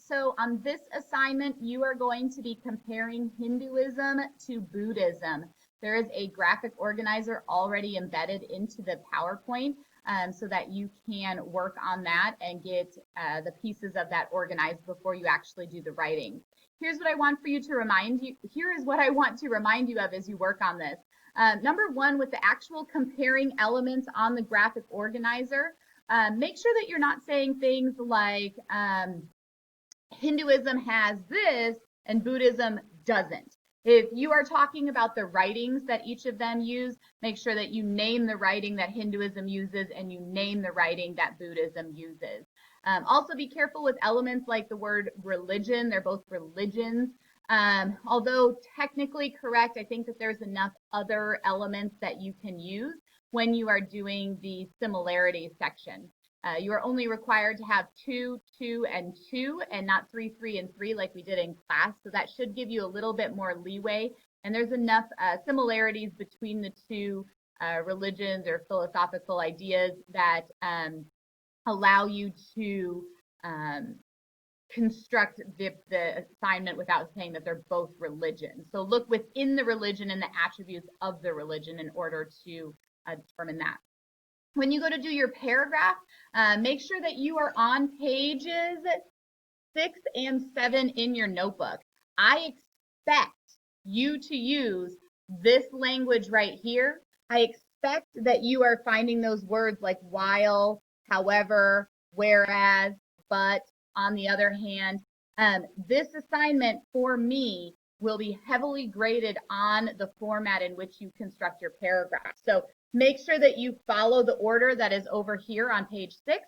So on this assignment, you are going to be comparing Hinduism to Buddhism. There is a graphic organizer already embedded into the PowerPoint so that you can work on that and get the pieces of that organized before you actually do the writing. Here is what I want to remind you of as you work on this. Number one, with the actual comparing elements on the graphic organizer, make sure that you're not saying things like Hinduism has this and Buddhism doesn't. If you are talking about the writings that each of them use, make sure that you name the writing that Hinduism uses and you name the writing that Buddhism uses. Also be careful with elements like the word religion. They're both religions. Although technically correct, I think that there's enough other elements that you can use when you are doing the similarities section. You are only required to have 2, 2, and 2, and not 3, 3, and 3 like we did in class. So that should give you a little bit more leeway. And there's enough similarities between the two religions or philosophical ideas that allow you to construct the assignment without saying that they're both religions. So look within the religion and the attributes of the religion in order to determine that. When you go to do your paragraph, make sure that you are on pages 6 and 7 in your notebook. I expect you to use this language right here. I expect that you are finding those words like while, however, whereas, but, on the other hand. This assignment for me will be heavily graded on the format in which you construct your paragraph. So make sure that you follow the order that is over here on page 6.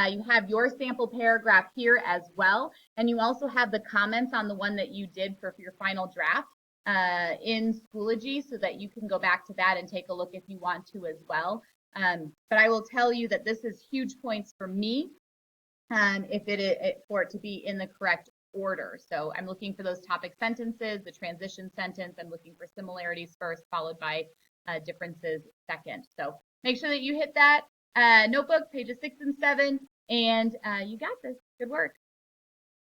You have your sample paragraph here as well. And you also have the comments on the one that you did for your final draft in Schoology so that you can go back to that and take a look if you want to as well. But I will tell you that this is huge points for me for it to be in the correct order. So I'm looking for those topic sentences, the transition sentence. I'm looking for similarities first, followed by differences second. So make sure that you hit that notebook, pages 6 and 7, and you got this. Good work.